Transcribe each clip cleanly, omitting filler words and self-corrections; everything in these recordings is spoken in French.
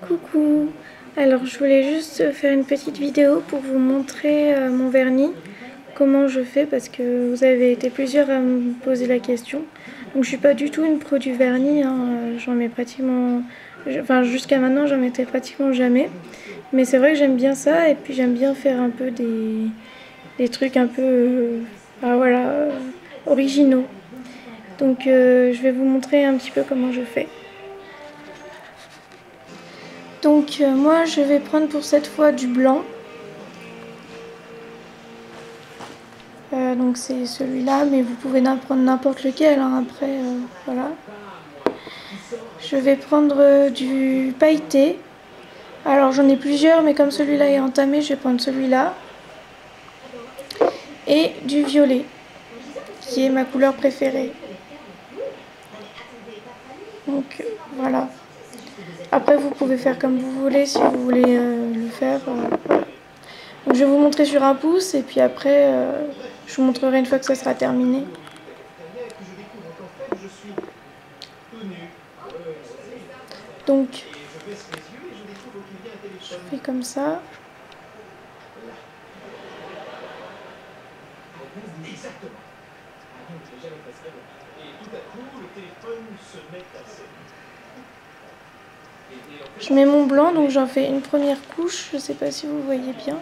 Coucou. Alors je voulais juste faire une petite vidéo pour vous montrer mon vernis, comment je fais, parce que vous avez été plusieurs à me poser la question. Donc je suis pas du tout une pro du vernis, hein. J'en mets pratiquement, enfin jusqu'à maintenant j'en mettais pratiquement jamais. Mais c'est vrai que j'aime bien ça, et puis j'aime bien faire un peu des trucs un peu voilà, originaux. Donc je vais vous montrer un petit peu comment je fais. Donc moi je vais prendre pour cette fois du blanc. Donc c'est celui-là, mais vous pouvez prendre n'importe lequel, hein, après, voilà. Je vais prendre du pailleté. Alors j'en ai plusieurs, mais comme celui-là est entamé, je vais prendre celui-là. Et du violet, qui est ma couleur préférée. Donc voilà. Après vous pouvez faire comme vous voulez, si vous voulez le faire. Voilà. Donc, je vais vous montrer sur un pouce, et puis après je vous montrerai une fois que ça sera terminé. Donc je fais comme ça. Je mets mon blanc, donc j'en fais une première couche, je sais pas si vous voyez bien.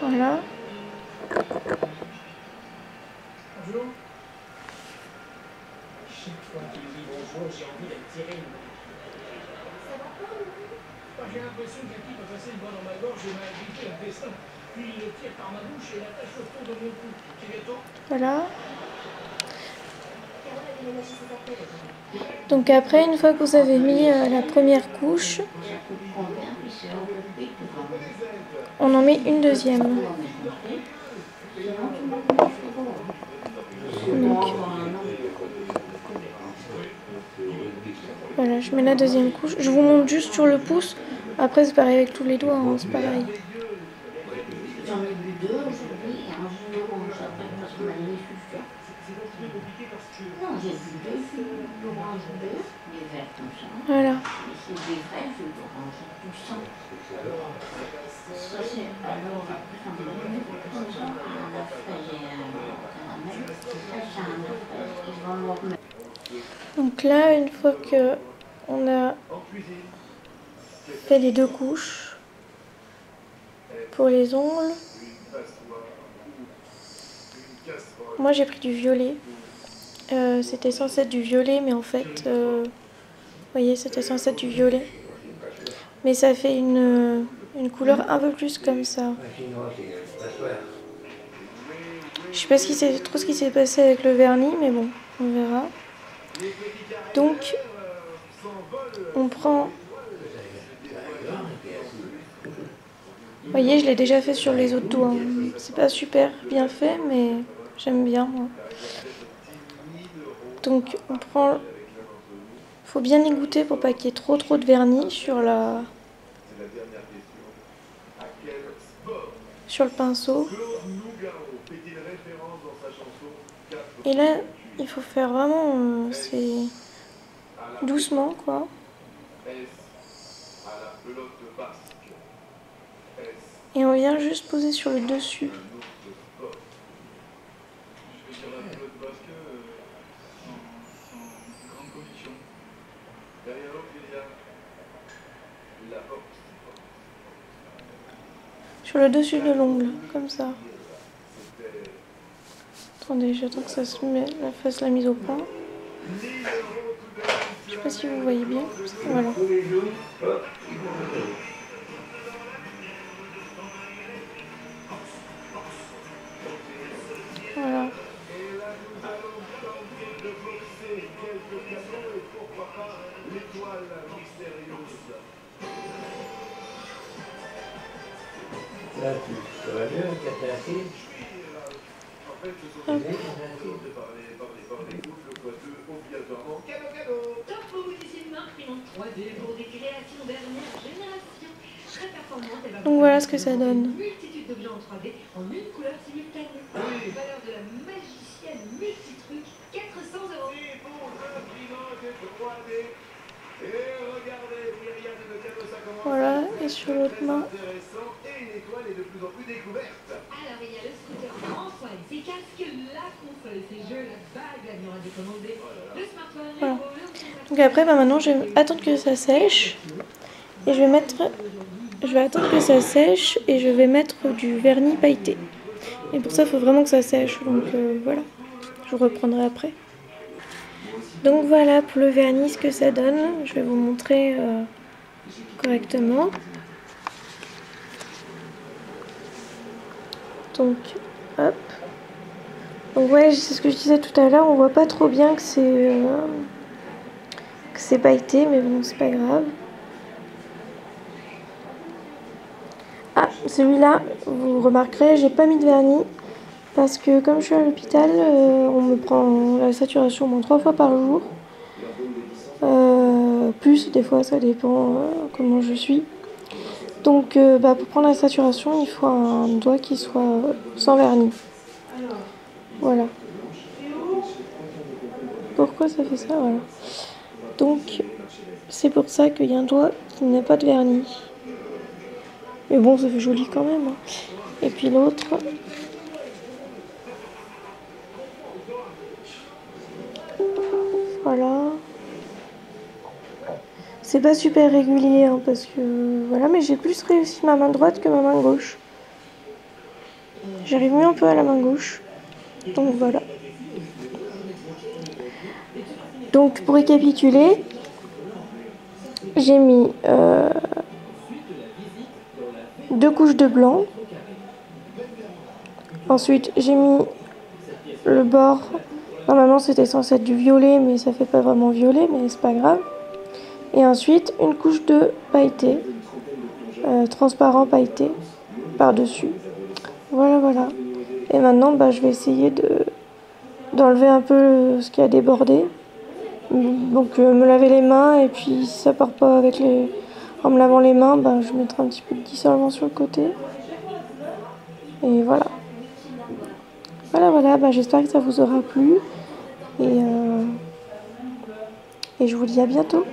Voilà. J'ai l'impression qu'un type a passé le doigt dans ma gorge et m'a évité un festin. Puis il le tire par ma bouche et l'attache autour de mon cou. Voilà. Donc après, une fois que vous avez mis la première couche, on en met une deuxième. Donc, voilà, je mets la deuxième couche. Je vous montre juste sur le pouce. Après, c'est pareil avec tous les doigts, hein, c'est pareil. J'en ai vu deux aujourd'hui et un jus orange après parce qu'on m'a mis sur ça. Non, j'ai vu deux jus d'orange bleu, des verts comme ça. Voilà. Et c'est des vrais jus d'orange, tout ça. Ça c'est alors après ça m'a donné comme ça, un fraise et un caramel. Ça c'est un fraise qui va leur mettre. Donc là, une fois que on a fait les deux couches pour les ongles, moi j'ai pris du violet. C'était censé être du violet, mais en fait, vous voyez, c'était censé être du violet. Mais ça fait une couleur un peu plus comme ça. Je sais pas trop ce qui s'est passé avec le vernis, mais bon, on verra. Donc, on prend... Vous voyez, je l'ai déjà fait sur les autres doigts. C'est pas super bien fait, mais j'aime bien, moi. Donc, on prend... Faut bien y goûter pour pas qu'il y ait trop de vernis sur le pinceau. Et là, il faut faire vraiment doucement, quoi. Et on vient juste poser sur le dessus. Sur le dessus de l'ongle, comme ça. Attendez, j'attends que ça fasse la mise au point. Je sais pas si vous voyez bien. Voilà. Voilà. Là, ça va mieux, t'as assez. Donc voilà ce que ça donne. sur l'autre main. Alors, il y a le scooter Antoine, ses casques, la console, ses jeux, la bague, l'avion radiocommandé, le smartphone, Voilà. Donc après, maintenant, je vais attendre que ça sèche. Et je vais attendre que ça sèche et je vais mettre du vernis pailleté. Et pour ça, il faut vraiment que ça sèche. Donc voilà, je vous reprendrai après. Donc voilà pour le vernis ce que ça donne. Je vais vous montrer correctement. Donc hop. Donc ouais, c'est ce que je disais tout à l'heure. On voit pas trop bien que c'est pailleté, mais bon, c'est pas grave. Ah, celui-là, vous remarquerez, j'ai pas mis de vernis parce que comme je suis à l'hôpital, on me prend la saturation au moins 3 fois par jour. Plus, des fois, ça dépend comment je suis. Donc, pour prendre la saturation, il faut un doigt qui soit sans vernis. Voilà. Pourquoi ça fait ça? Voilà. Donc, c'est pour ça qu'il y a un doigt qui n'a pas de vernis. Mais bon, ça fait joli quand même. Hein. Et puis l'autre. Voilà. C'est pas super régulier hein, parce que voilà, mais j'ai plus réussi ma main droite que ma main gauche. J'arrive mieux un peu à la main gauche. Donc voilà. Donc pour récapituler, j'ai mis 2 couches de blanc. Ensuite, j'ai mis le bord. Normalement, c'était censé être du violet, mais ça fait pas vraiment violet, mais c'est pas grave. Et ensuite, une couche de pailleté, transparent pailleté, par-dessus. Voilà, voilà. Et maintenant, je vais essayer d'enlever un peu ce qui a débordé. Donc, me laver les mains, et puis si ça part pas en me lavant les mains, je mettrai un petit peu de dissolvant sur le côté. Et voilà. Voilà, j'espère que ça vous aura plu. Et je vous dis à bientôt.